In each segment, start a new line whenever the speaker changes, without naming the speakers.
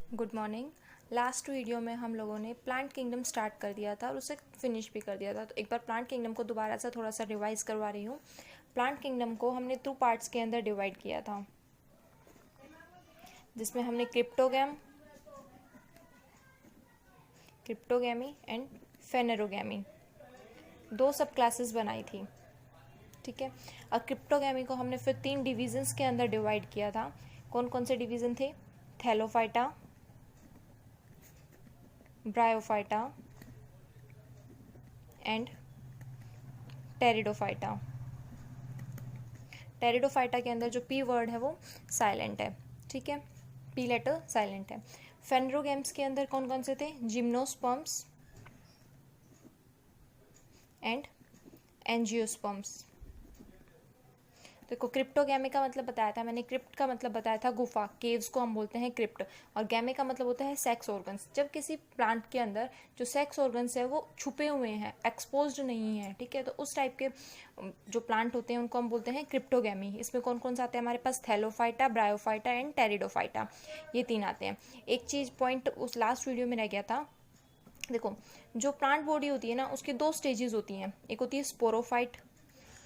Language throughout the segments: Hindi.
Good morning. लास्ट वीडियो में हम लोगों ने प्लांट किंगडम स्टार्ट कर दिया था और उसे फिनिश भी कर दिया था। तो एक बार प्लांट किंगडम को दोबारा से थोड़ा सा रिवाइज करवा रही हूँ। प्लांट किंगडम को हमने 2 पार्ट्स के अंदर डिवाइड किया था, जिसमें हमने क्रिप्टोगैमी एंड फेनेरोगैमी 2 सब क्लासेस बनाई थी। ठीक है, और क्रिप्टोगैमी को हमने फिर 3 डिविजन्स के अंदर डिवाइड किया था। कौन कौन से डिवीजन थे? Thallophyta, bryophyta and pteridophyta. Pteridophyta के अंदर जो पी वर्ड है वो साइलेंट है। ठीक है, पी लेटर साइलेंट है। फेनरोगैम्स के अंदर कौन कौन से थे? Gymnosperms and angiosperms. देखो, क्रिप्टोगैमी का मतलब बताया था मैंने, क्रिप्ट का मतलब बताया था गुफा, केव्स को हम बोलते हैं क्रिप्ट, और गैमे का मतलब होता है सेक्स ऑर्गन्स। जब किसी प्लांट के अंदर जो सेक्स ऑर्गन्स है वो छुपे हुए हैं, एक्सपोज्ड नहीं है, ठीक है, तो उस टाइप के जो प्लांट होते हैं उनको हम बोलते हैं क्रिप्टोगैमी। इसमें कौन कौन सा आते हैं हमारे पास? थैलोफाइटा, ब्रायोफाइटा एंड टेरिडोफाइटा, ये 3 आते हैं। एक चीज पॉइंट उस लास्ट वीडियो में रह गया था। देखो, जो प्लांट बॉडी होती है ना, उसकी 2 स्टेजेस होती हैं, एक होती है स्पोरोफाइट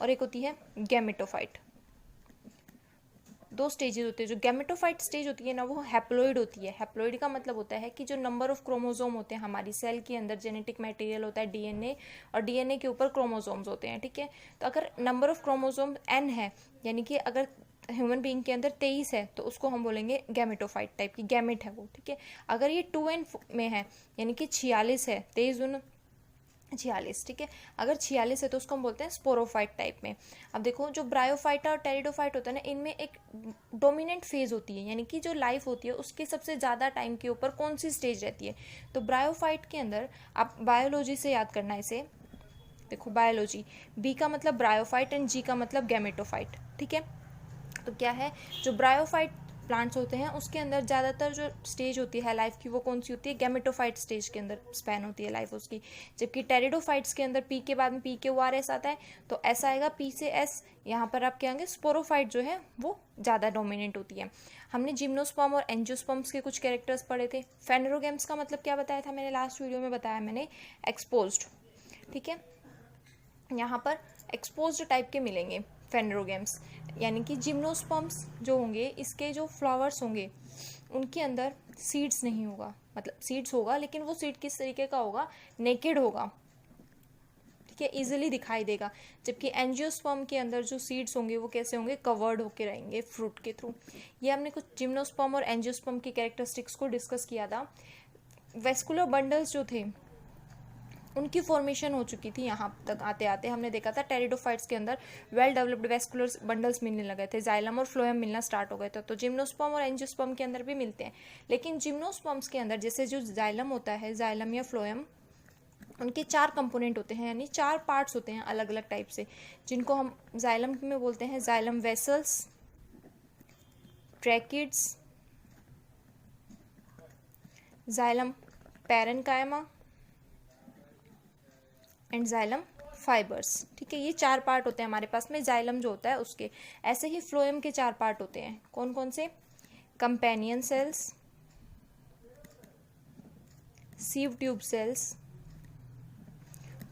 और एक होती है गैमेटोफाइट। 2 स्टेजेस होते हैं। जो गैमेटोफाइट स्टेज होती है ना, वो हैप्लोइड होती है। हैप्लोइड का मतलब होता है कि जो नंबर ऑफ क्रोमोसोम होते हैं हमारी सेल के अंदर, जेनेटिक मटेरियल होता है डीएनए, और डीएनए के ऊपर क्रोमोसोम्स होते हैं। ठीक है, तो अगर नंबर ऑफ क्रोमोसोम n है, यानी कि अगर ह्यूमन बीइंग के अंदर 23 है, तो उसको हम बोलेंगे गैमेटोफाइट टाइप की, गैमेट है वो। ठीक है, अगर ये 2n में है, यानी कि 46 है, 23 46, ठीक है, अगर 46 है तो उसको हम बोलते हैं स्पोरोफाइट टाइप में। अब देखो, जो ब्रायोफाइटा और टेरिडोफाइट होता है ना, इनमें एक डोमिनेंट फेज होती है, यानी कि जो लाइफ होती है उसके सबसे ज़्यादा टाइम के ऊपर कौन सी स्टेज रहती है? तो ब्रायोफाइट के अंदर, आप बायोलॉजी से याद करना इसे। देखो, बायोलॉजी, बी का मतलब ब्रायोफाइट एंड जी का मतलब गैमेटोफाइट। ठीक है, तो क्या है, जो ब्रायोफाइट प्लांट्स होते हैं उसके अंदर ज़्यादातर जो स्टेज होती है लाइफ की, वो कौन सी होती है? गैमेटोफाइट स्टेज के अंदर स्पैन होती है लाइफ उसकी। जबकि टेरिडोफाइट्स के अंदर पी के बाद में पी के ओ आर एस आता है, तो ऐसा आएगा पी से एस। यहाँ पर आप क्या होंगे? स्पोरोफाइट जो है वो ज़्यादा डोमिनेंट होती है। हमने जिम्नोस्पर्म और एंजियोस्पर्म्स के कुछ कैरेक्टर्स पढ़े थे। फेनेरोगैम्स का मतलब क्या बताया था मैंने लास्ट वीडियो में? बताया मैंने एक्सपोज्ड। ठीक है, यहाँ पर एक्सपोज्ड टाइप के मिलेंगे फेनेरोगैम्स, यानी कि जिम्नोस्पर्म्स जो होंगे, इसके जो फ्लावर्स होंगे उनके अंदर सीड्स नहीं होगा, मतलब सीड्स होगा लेकिन वो सीड किस तरीके का होगा? नेकेड होगा। ठीक है, इजीली दिखाई देगा। जबकि एंजियोस्पर्म के अंदर जो सीड्स होंगे वो कैसे होंगे? कवर्ड होके रहेंगे फ्रूट के थ्रू। ये हमने कुछ जिम्नोस्पर्म और एंजियोस्पर्म की कैरेक्टरिस्टिक्स को डिस्कस किया था। वेस्कुलर बंडल्स जो थे उनकी फॉर्मेशन हो चुकी थी। यहाँ तक आते आते हमने देखा था टेरिडोफाइट्स के अंदर वेल डेवलप्ड वेस्कुलर बंडल्स मिलने लगे थे, जाइलम और फ्लोएम मिलना स्टार्ट हो गए थे। तो जिम्नोस्पर्म और एंजियोस्पर्म के अंदर भी मिलते हैं, लेकिन जिम्नोस्पर्म्स के अंदर जैसे जो जाइलम होता है, जाइलम या फ्लोएम, उनके 4 कंपोनेंट होते हैं, यानी 4 पार्ट्स होते हैं अलग अलग टाइप से, जिनको हम जाइलम में बोलते हैं xylem vessels, tracheids, xylem parenchyma and xylem fibres. ठीक है, ये 4 पार्ट होते हैं हमारे पास में जाइलम जो होता है उसके। ऐसे ही फ्लोएम के 4 पार्ट होते हैं। कौन कौन से? Companion cells, sieve tube cells,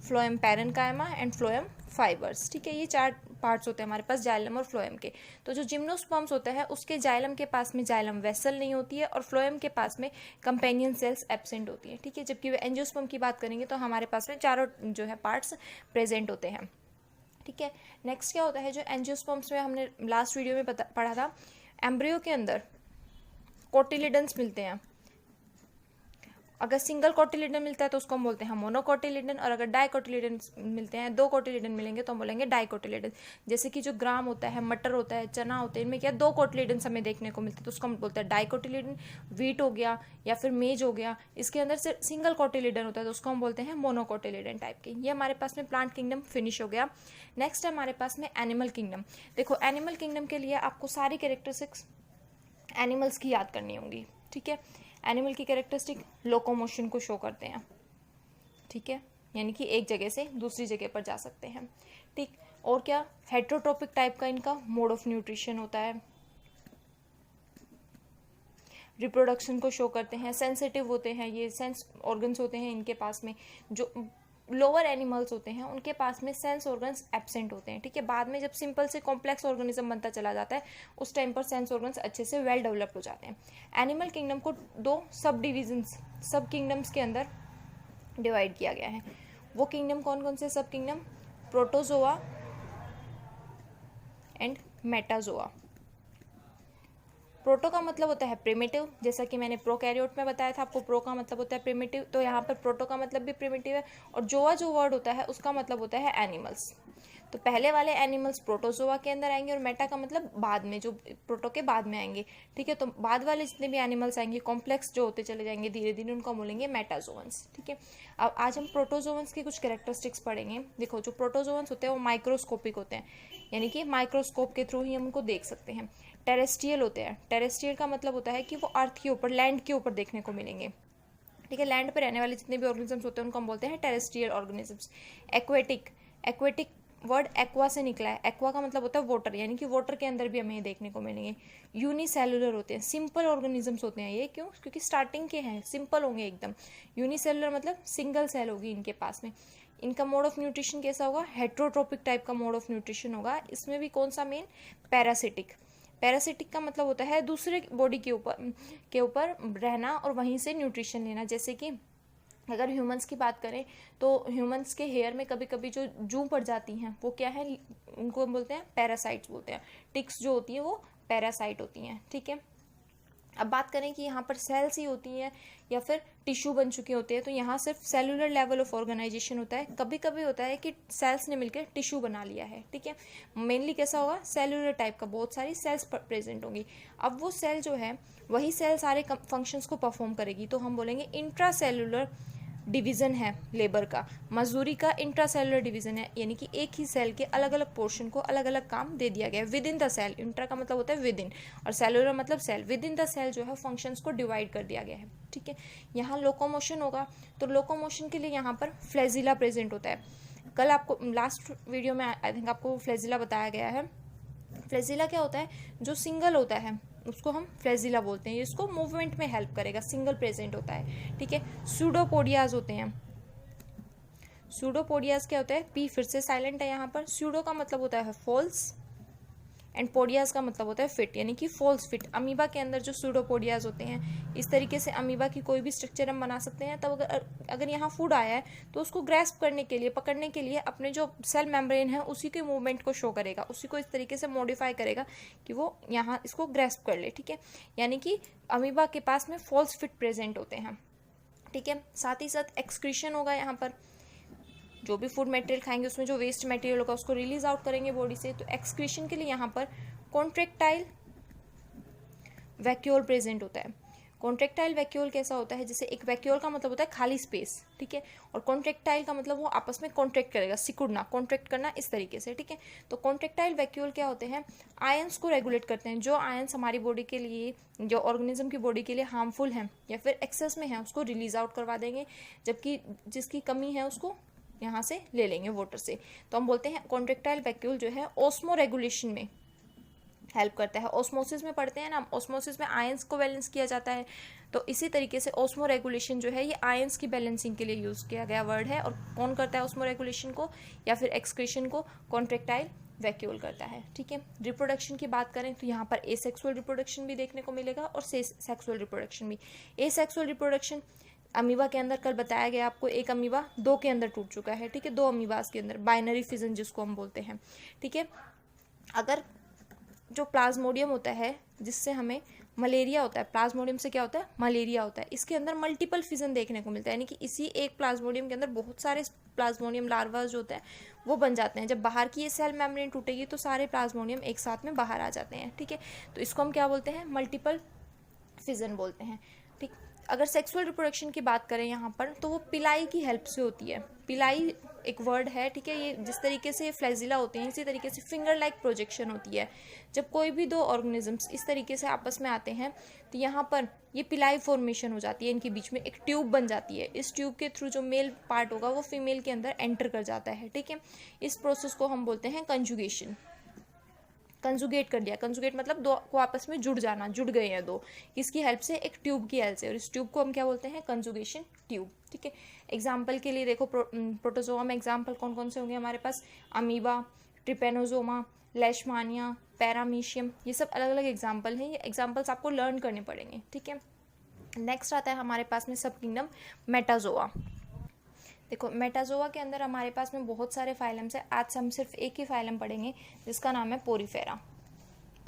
phloem parenchyma and phloem fibres. ठीक है, ये 4 पार्ट्स होते हैं हमारे पास जाइलम और फ्लोएम के। तो जो जिम्नोस्पर्म्स होता है उसके जाइलम के पास में जाइलम वेसल नहीं होती है, और फ्लोएम के पास में कंपेनियन सेल्स एब्सेंट होती है। ठीक है, जबकि एंजियोस्पर्म की बात करेंगे तो हमारे पास में चारों जो है पार्ट्स प्रेजेंट होते हैं। ठीक है, नेक्स्ट क्या होता है? जो एंजियोस्पर्म्स में हमने लास्ट वीडियो में पढ़ा था, एम्ब्रियो के अंदर कोटिलिडन्स मिलते हैं। अगर सिंगल कोटिलिडन मिलता है तो उसको हम बोलते हैं मोनोकोटिलिडन, और अगर डाइकोटिलिडन मिलते हैं, 2 कोटिलिडन मिलेंगे तो हम बोलेंगे डाइकोटिलिडन। जैसे कि जो ग्राम होता है, मटर होता है, चना होते हैं, इनमें क्या 2 कोटिलिडन हमें देखने को मिलते हैं, तो उसको हम बोलते हैं डाइकोटिलिडन। वीट हो गया या फिर मेज हो गया, इसके अंदर से सिंगल कोटिलिडन होता है तो उसको हम बोलते हैं मोनोकोटिलिडन टाइप के। ये हमारे पास में प्लांट किंगडम फिनिश हो गया। नेक्स्ट है हमारे पास में एनिमल किंगडम। देखो, एनिमल किंगडम के लिए आपको सारी कैरेक्टरिस्टिक्स एनिमल्स की याद करनी होंगी। ठीक है, एनिमल की कैरेक्टरिस्टिक लोकोमोशन को शो करते हैं। ठीक है, यानी कि एक जगह से दूसरी जगह पर जा सकते हैं। ठीक, और क्या? हेट्रोट्रोपिक टाइप का इनका मोड ऑफ न्यूट्रिशन होता है। रिप्रोडक्शन को शो करते हैं, सेंसिटिव होते हैं, ये सेंस ऑर्गन्स होते हैं इनके पास में। जो लोअर एनिमल्स होते हैं उनके पास में सेंस ऑर्गन्स एब्सेंट होते हैं, ठीक है। बाद में जब सिंपल से कॉम्प्लेक्स ऑर्गेनिज्म बनता चला जाता है उस टाइम पर सेंस ऑर्गन्स अच्छे से वेल डेवलप्ड हो जाते हैं। एनिमल किंगडम को दो सब डिविजन्स, सब किंगडम्स के अंदर डिवाइड किया गया है। वो किंगडम कौन कौन से सब kingdom? Protozoa and Metazoa. Proto का मतलब होता है प्रिमिटिव, जैसा कि मैंने प्रोकैरियोट में बताया था आपको, प्रो का मतलब होता है प्रिमिटिव, तो यहाँ पर प्रोटो का मतलब भी प्रिमिटिव है। और जोआ जो वर्ड होता है उसका मतलब होता है एनिमल्स। तो पहले वाले एनिमल्स प्रोटोजोआ के अंदर आएंगे और मेटा का मतलब बाद में, जो प्रोटो के बाद में आएंगे, ठीक है। तो बाद वाले जितने भी एनिमल्स आएंगे कॉम्प्लेक्स जो होते चले जाएंगे धीरे धीरे, उनको बोलेंगे मेटाजोअन्स, ठीक है। अब आज हम प्रोटोजोअन्स की कुछ कैरेक्टरिस्टिक्स पढ़ेंगे। देखो, जो प्रोटोजोअन्स होते हैं वो माइक्रोस्कोपिक होते हैं, यानी कि माइक्रोस्कोप के थ्रू ही हम उनको देख सकते हैं। टेरेस्ट्रियल होते हैं। टेरेस्ट्रियल का मतलब होता है कि वो अर्थ के ऊपर, लैंड के ऊपर देखने को मिलेंगे, ठीक है। लैंड पर रहने वाले जितने भी ऑर्गेनिजम्स होते हैं उनको हम बोलते हैं terrestrial organisms. Aquatic, aquatic word aqua से निकला है। एक्वा का मतलब होता है वाटर, यानी कि वाटर के अंदर भी हमें ये देखने को मिलेंगे। यूनिसेलुलर होते हैं, सिंपल ऑर्गेनिजम्स होते हैं ये। क्यों? क्योंकि स्टार्टिंग के हैं, सिंपल होंगे एकदम। यूनिसेलुलर मतलब सिंगल सेल होगी इनके पास में। इनका मोड ऑफ न्यूट्रिशन कैसा होगा? हेट्रोट्रोपिक टाइप का मोड ऑफ न्यूट्रिशन होगा। इसमें भी कौन सा मेन? पैरासिटिक। पैरासिटिक का मतलब होता है दूसरे बॉडी के ऊपर रहना और वहीं से न्यूट्रिशन लेना। जैसे कि अगर ह्यूमंस की बात करें तो ह्यूमंस के हेयर में कभी कभी जो जू पड़ जाती हैं वो क्या है? उनको बोलते हैं पैरासाइट्स बोलते हैं। टिक्स जो होती है वो पैरासाइट होती हैं, ठीक है। अब बात करें कि यहाँ पर सेल्स ही होती हैं या फिर टिश्यू बन चुके होते हैं, तो यहाँ सिर्फ सेलुलर लेवल ऑफ ऑर्गेनाइजेशन होता है। कभी कभी होता है कि सेल्स ने मिलकर टिश्यू बना लिया है, ठीक है। मेनली कैसा होगा? सेलुलर टाइप का, बहुत सारी सेल्स प्रेजेंट होंगी। अब वो सेल जो है वही सेल सारे फंक्शंस को परफॉर्म करेगी, तो हम बोलेंगे इंट्रा सेलुलर डिवीजन है लेबर का, मजदूरी का इंट्रासेलुलर डिवीजन है, यानी कि एक ही सेल के अलग अलग पोर्शन को अलग अलग काम दे दिया गया है within the cell. Intra का मतलब होता है विद इन और सेलुलर मतलब cell. Within the cell जो है फंक्शंस को डिवाइड कर दिया गया है, ठीक है। यहाँ लोकोमोशन होगा, तो लोकोमोशन के लिए यहाँ पर फ्लैजिला प्रेजेंट होता है। कल आपको लास्ट वीडियो में आई थिंक आपको फ्लैजिला बताया गया है। फ्लैजिला क्या होता है? जो सिंगल होता है उसको हम फ्लैजिला बोलते हैं, इसको मूवमेंट में हेल्प करेगा, सिंगल प्रेजेंट होता है, ठीक है। सूडोपोडियाज होते हैं। सूडोपोडियाज क्या होता है? पी फिर से साइलेंट है यहाँ पर। सूडो का मतलब होता है फॉल्स एंड पोडियाज का मतलब होता है फिट, यानी कि फॉल्स फिट। अमीबा के अंदर जो सूडोपोडियाज होते हैं, इस तरीके से अमीबा की कोई भी स्ट्रक्चर हम बना सकते हैं। तब अगर यहाँ फूड आया है तो उसको ग्रैस्प करने के लिए, पकड़ने के लिए अपने जो सेल मेम्ब्रेन है उसी के मूवमेंट को शो करेगा, उसी को इस तरीके से मॉडिफाई करेगा कि वो यहाँ इसको ग्रैस्प कर ले, ठीक है। यानी कि अमीबा के पास में फॉल्स फिट प्रेजेंट होते हैं, ठीक है। साथ ही साथ एक्सक्रीशन होगा यहाँ पर, जो भी फूड मटेरियल खाएंगे उसमें जो वेस्ट मटेरियल होगा उसको रिलीज आउट करेंगे बॉडी से। तो एक्सक्रीशन के लिए यहाँ पर कॉन्ट्रेक्टाइल वैक्यूल प्रेजेंट होता है। कॉन्ट्रेक्टाइल वैक्यूल कैसा होता है? जैसे एक वैक्यूल का मतलब होता है खाली स्पेस, ठीक है, और कॉन्ट्रेक्टाइल का मतलब वो आपस में कॉन्ट्रैक्ट करेगा, सिकुड़ना, कॉन्ट्रैक्ट करना इस तरीके से, ठीक है। तो कॉन्ट्रेक्टाइल वैक्यूल क्या होते हैं? आयंस को रेगुलेट करते हैं। जो आयंस हमारी बॉडी के लिए, जो ऑर्गेनिज्म की बॉडी के लिए हार्मफुल हैं या फिर एक्सेस में है, उसको रिलीज आउट करवा देंगे, जबकि जिसकी कमी है उसको यहाँ से ले लेंगे वाटर से। तो हम बोलते हैं कॉन्ट्रेक्टाइल वैक्यूल जो है ऑस्मो रेगुलेशन में हेल्प करता है। ऑस्मोसिस में पढ़ते हैं ना, ऑस्मोसिस में आयंस को बैलेंस किया जाता है, तो इसी तरीके से ऑस्मो रेगुलेशन जो है ये आयंस की बैलेंसिंग के लिए यूज किया गया वर्ड है। और कौन करता है ऑस्मो रेगुलेशन को या फिर एक्सक्रीशन को? कॉन्ट्रेक्टाइल वैक्यूल करता है, ठीक है। रिप्रोडक्शन की बात करें तो यहाँ पर एसेक्सुअल रिप्रोडक्शन भी देखने को मिलेगा और सेक्सुअल रिप्रोडक्शन भी। एसेक्सुअल रिप्रोडक्शन अमीबा के अंदर कल बताया गया आपको, एक अमीबा 2 के अंदर टूट चुका है, ठीक है, 2 अमीबास के अंदर, बाइनरी फिजन जिसको हम बोलते हैं, ठीक है। अगर जो प्लाज्मोडियम होता है जिससे हमें मलेरिया होता है, प्लाज्मोडियम से क्या होता है? मलेरिया होता है। इसके अंदर मल्टीपल फिजन देखने को मिलता है, यानी कि इसी एक प्लाज्मोडियम के अंदर बहुत सारे प्लाज्मोडियम लार्वा जो होते हैं वो बन जाते हैं। जब बाहर की ये सेल मेम्ब्रेन टूटेगी तो सारे प्लाज्मोडियम एक साथ में बाहर आ जाते हैं, ठीक है। तो इसको हम क्या बोलते हैं? मल्टीपल फिजन बोलते हैं, ठीक। अगर सेक्सुअल रिप्रोडक्शन की बात करें यहाँ पर तो वो पिलाई की हेल्प से होती है। पिलाई एक वर्ड है, ठीक है। ये जिस तरीके से फ्लैजिला होते हैं इसी तरीके से फिंगर लाइक प्रोजेक्शन होती है। जब कोई भी 2 ऑर्गेनिजम्स इस तरीके से आपस में आते हैं तो यहाँ पर ये पिलाई फॉर्मेशन हो जाती है, इनके बीच में एक ट्यूब बन जाती है। इस ट्यूब के थ्रू जो मेल पार्ट होगा वो फीमेल के अंदर एंटर कर जाता है, ठीक है। इस प्रोसेस को हम बोलते हैं कंजुगेशन। कंजुगेट कर दिया। कंजुगेट मतलब दो को आपस में जुड़ जाना, जुड़ गए हैं दो, किसकी हेल्प से, एक ट्यूब की हेल्प से, और इस ट्यूब को हम क्या बोलते हैं, कंजुगेशन ट्यूब। ठीक है, एग्जाम्पल के लिए देखो प्रोटोजोआ में एग्जाम्पल कौन कौन से होंगे हमारे पास, अमीबा, ट्रिपेनोजोमा, लेशमानिया, पैरामीशियम, ये सब अलग अलग एग्जाम्पल हैं। ये एग्जाम्पल्स आपको लर्न करने पड़ेंगे। ठीक है, नेक्स्ट आता है हमारे पास में सब किंगडम मेटाजोआ। देखो मेटाजोआ के अंदर हमारे पास में बहुत सारे फाइलम्स है। आज हम सिर्फ एक ही फाइलम पढ़ेंगे जिसका नाम है पोरीफेरा।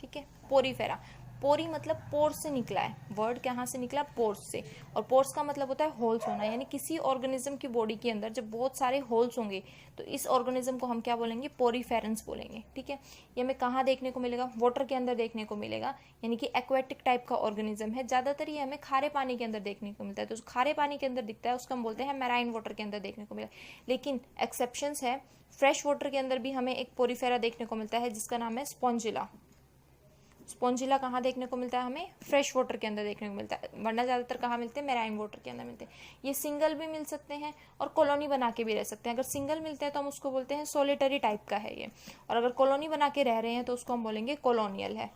ठीक है, पोरीफेरा, पोरी मतलब पोर्स से निकला है, वर्ड कहाँ से निकला, पोर्स से, और पोर्स का मतलब होता है होल्स होना, यानी किसी ऑर्गेनिज्म की बॉडी के अंदर जब बहुत सारे होल्स होंगे तो इस ऑर्गेनिज्म को हम क्या बोलेंगे, पोरीफेरेंस बोलेंगे। ठीक है, ये हमें कहाँ देखने को मिलेगा, वाटर के अंदर देखने को मिलेगा, यानी कि एक्वेटिक टाइप का ऑर्गेनिज्म है। ज्यादातर ये हमें खारे पानी के अंदर देखने को मिलता है, तो जो खारे पानी के अंदर दिखता है उसको हम बोलते हैं मैराइन वाटर के अंदर देखने को मिला। लेकिन एक्सेप्शंस है, फ्रेश वाटर के अंदर भी हमें एक पोरीफेरा देखने को मिलता है जिसका नाम है स्पॉन्जिला। स्पॉन्जिला कहाँ देखने को मिलता है, हमें फ्रेश वाटर के अंदर देखने को मिलता है, वरना ज़्यादातर कहाँ मिलते हैं, मैराइन वाटर के अंदर मिलते हैं। ये सिंगल भी मिल सकते हैं और कॉलोनी बना के भी रह सकते हैं। अगर सिंगल मिलते हैं तो हम उसको बोलते हैं सोलिटरी टाइप का है ये, और अगर कॉलोनी बना के रह रहे हैं तो उसको हम बोलेंगे कॉलोनियल है।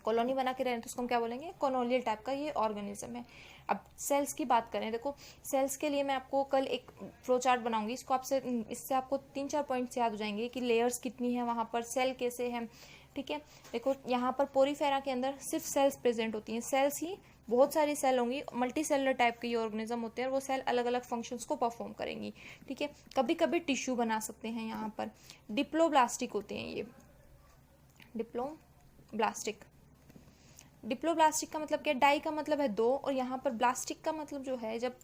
कॉलोनी बना के रह रहे हैं तो उसको हम क्या बोलेंगे, कॉलोनियल टाइप का ये ऑर्गेनिज्म है। अब सेल्स की बात करें, देखो सेल्स के लिए मैं आपको कल एक फ्लो चार्ट बनाऊंगी, इसको आपसे, इससे आपको 3-4 पॉइंट्स याद हो जाएंगे कि लेयर्स कितनी है वहाँ पर, सेल कैसे है। ठीक है, देखो यहाँ पर पोरीफेरा के अंदर सिर्फ सेल्स प्रेजेंट होती हैं, सेल्स ही, बहुत सारी सेल होंगी, मल्टी सेलर टाइप के ये ऑर्गेनिज्म होते हैं, और वो सेल अलग अलग फंक्शंस को परफॉर्म करेंगी। ठीक है, कभी कभी टिश्यू बना सकते हैं यहाँ पर। डिप्लोब्लास्टिक होते हैं ये, डिप्लोब्लास्टिक। डिप्लोब्लास्टिक का मतलब क्या, डाई का मतलब है दो, और यहाँ पर ब्लास्टिक का मतलब जो है, जब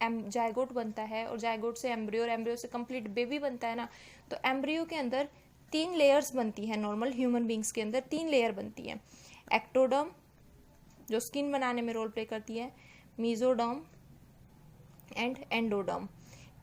जायगोट बनता है और जायगोट से एम्ब्रियो और एम्ब्रियो से कंप्लीट बेबी बनता है ना, तो एम्ब्रियो के अंदर 3 लेयर्स बनती है। नॉर्मल ह्यूमन बींग्स के अंदर 3 लेयर बनती है। एक्टोडर्म जो स्किन बनाने में रोल प्ले करती है, मीजोडर्म एंड एंडोडर्म,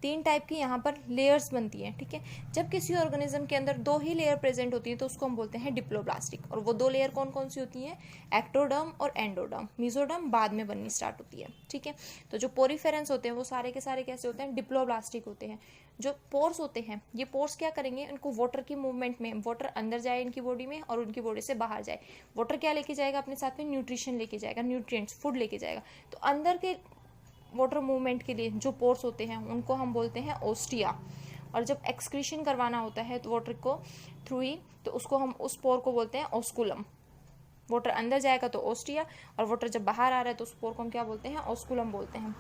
3 टाइप की यहाँ पर लेयर्स बनती हैं। ठीक है, जब किसी ऑर्गेनिज्म के अंदर 2 ही लेयर प्रेजेंट होती है तो उसको हम बोलते हैं डिप्लोब्लास्टिक। और वो 2 लेयर कौन कौन सी होती हैं, एक्टोडर्म और एंडोडर्म। मीजोडर्म बाद में बननी स्टार्ट होती है। ठीक है, तो जो पोरीफेरेंस होते हैं वो सारे के सारे कैसे होते हैं, डिप्लोब्लास्टिक होते हैं। जो पोर्स होते हैं, ये पोर्स क्या करेंगे, इनको वाटर की मूवमेंट में, वाटर अंदर जाए इनकी बॉडी में और उनकी बॉडी से बाहर जाए। वाटर क्या लेके जाएगा अपने साथ में, न्यूट्रिशन लेके जाएगा, न्यूट्रिएंट्स, फूड लेके जाएगा। तो अंदर के वाटर मूवमेंट के लिए जो पोर्स होते हैं उनको हम बोलते हैं ओस्टिया। और जब एक्सक्रीशन करवाना होता है तो वाटर को थ्रू ही, तो उसको हम, उस पोर को बोलते हैं ओस्कुलम। वाटर अंदर जाएगा तो ओस्टिया, और वाटर जब बाहर आ रहा है तो उस पोर को हम क्या बोलते हैं, ओस्कुलम बोलते हैं।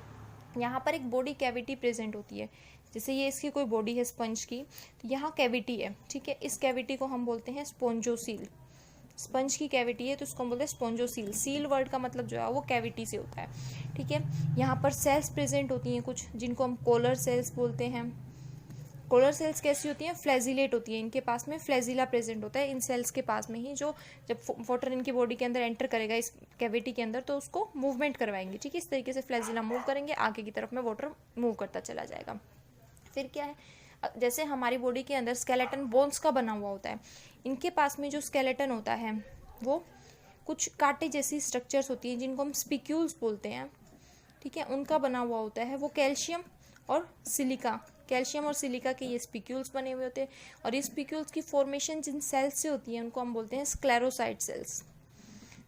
यहाँ पर एक बॉडी कैविटी प्रेजेंट होती है, जैसे ये इसकी कोई बॉडी है स्पंज की, तो यहाँ कैविटी है। ठीक है, इस कैविटी को हम बोलते हैं स्पोंजोसील। स्पंज की कैविटी है तो उसको हम बोलते हैं स्पोंजोसील। सील वर्ड का मतलब जो है वो कैविटी से होता है। ठीक है, यहाँ पर सेल्स प्रेजेंट होती हैं कुछ, जिनको हम कोलर सेल्स बोलते हैं। कोलर सेल्स कैसी होती हैं, फ्लैजिलेट होती है, इनके पास में फ्लैजिला प्रेजेंट होता है इन सेल्स के पास में ही, जो जब वाटर इनकी बॉडी के अंदर एंटर करेगा इस कैविटी के अंदर तो उसको मूवमेंट करवाएंगे। ठीक है, इस तरीके से फ्लैजिला मूव करेंगे, आगे की तरफ में वाटर मूव करता चला जाएगा। फिर क्या है, जैसे हमारी बॉडी के अंदर स्केलेटन बोन्स का बना हुआ होता है, इनके पास में जो स्केलेटन होता है वो कुछ कांटे जैसी स्ट्रक्चर्स होती हैं जिनको हम स्पिक्यूल्स बोलते हैं। ठीक है, उनका बना हुआ होता है, वो कैल्शियम और सिलिका, कैल्शियम और सिलिका के ये स्पिक्यूल्स बने हुए होते हैं। और ये स्पिक्यूल्स की फॉर्मेशन जिन सेल्स से होती है उनको हम बोलते हैं स्क्लेरोसाइट सेल्स।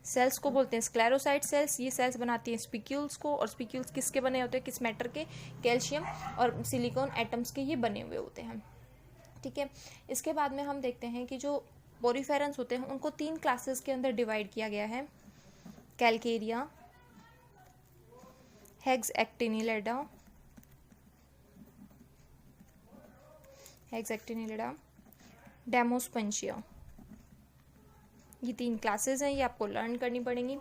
सेल्स को बोलते हैं स्क्लेरोसाइट सेल्स। ये सेल्स बनाती हैं स्पिक्यूल्स को, और स्पिक्यूल्स किसके बने होते हैं, किस मैटर के, कैल्शियम और सिलिकॉन एटम्स के ये बने हुए होते हैं। ठीक है, इसके बाद में हम देखते हैं कि जो पोरीफेरेंस होते हैं उनको 3 क्लासेस के अंदर डिवाइड किया गया है, कैलकेरिया, हेक्सएक्टिनिलिडा, डेमोस्पंजिया। ये 3 क्लासेस हैं, ये आपको लर्न करनी पड़ेंगी।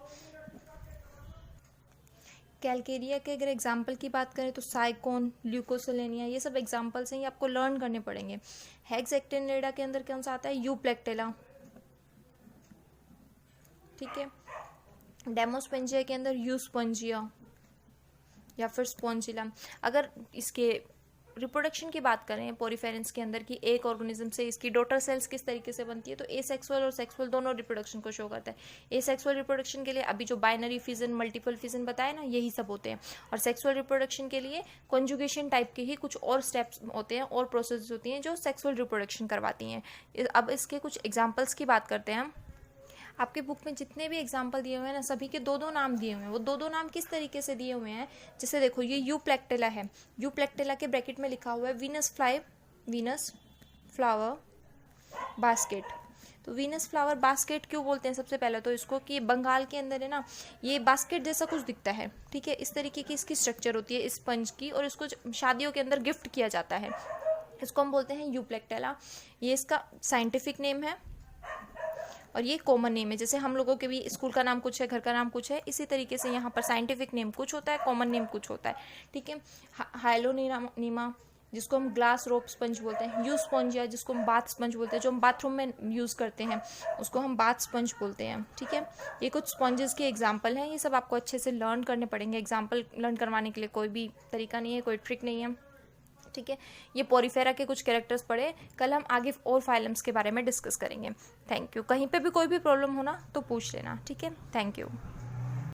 कैलकेरिया के अगर एग्जाम्पल की बात करें तो साइकोन, ल्यूकोसेलेनिया, ये सब एग्जाम्पल्स हैं, ये आपको लर्न करने पड़ेंगे। हेक्सएक्टिनिलिडा के अंदर कौन सा आता है, यूप्लेक्टेला। ठीक है, डेमोस्पंजिया के अंदर यूस्पंजिया या फिर स्पॉन्जिला। अगर इसके रिप्रोडक्शन की बात करें पोरिफेरेंस के अंदर कि एक ऑर्गेनिज्म से इसकी डॉटर सेल्स किस तरीके से बनती है, तो एसेक्सुअल और सेक्सुअल दोनों रिप्रोडक्शन को शो करता है। एसेक्सुअल रिप्रोडक्शन के लिए अभी जो बाइनरी फिजन, मल्टीपल फिजन बताए ना, यही सब होते हैं। और सेक्सुअल रिप्रोडक्शन के लिए कॉन्जुगेशन टाइप के ही कुछ और स्टेप्स होते हैं और प्रोसेस होती हैं जो सेक्सुअल रिप्रोडक्शन करवाती हैं। अब इसके कुछ एग्जाम्पल्स की बात करते हैं हम। आपके बुक में जितने भी एग्जाम्पल दिए हुए हैं ना, सभी के 2-2 नाम दिए हुए हैं। वो 2-2 नाम किस तरीके से दिए हुए हैं, जैसे देखो ये यूप्लेक्टेला है, यूप्लेक्टेला के ब्रैकेट में लिखा हुआ है वीनस फ्लावर बास्केट। तो वीनस फ्लावर बास्केट क्यों बोलते हैं सबसे पहले तो इसको, कि बंगाल के अंदर है ना, ये बास्केट जैसा कुछ दिखता है, ठीक है, इस तरीके की इसकी स्ट्रक्चर होती है स्पंज की, और इसको शादियों के अंदर गिफ्ट किया जाता है। इसको हम बोलते हैं यूप्लेक्टेला। ये इसका साइंटिफिक नेम है और ये कॉमन नेम है। जैसे हम लोगों के भी स्कूल का नाम कुछ है, घर का नाम कुछ है, इसी तरीके से यहाँ पर साइंटिफिक नेम कुछ होता है, कॉमन नेम कुछ होता है, ठीक है। हाइलोनीमा जिसको हम ग्लास रोप स्पंज बोलते हैं, यू स्पंजिया जिसको हम बाथ स्पंज बोलते हैं, जो हम बाथरूम में यूज़ करते हैं उसको हम बाथ स्पंज बोलते हैं, ठीक है। ये कुछ स्पंजेस के एग्जाम्पल हैं, ये सब आपको अच्छे से लर्न करने पड़ेंगे। एग्जाम्पल लर्न करवाने के लिए कोई भी तरीका नहीं है, कोई ट्रिक नहीं है, ठीक है। ये पोरीफेरा के कुछ कैरेक्टर्स पढ़े, कल हम आगे और फाइलम्स के बारे में डिस्कस करेंगे। Thank you. कहीं पे भी कोई भी प्रॉब्लम हो ना तो पूछ लेना, ठीक है। Thank you.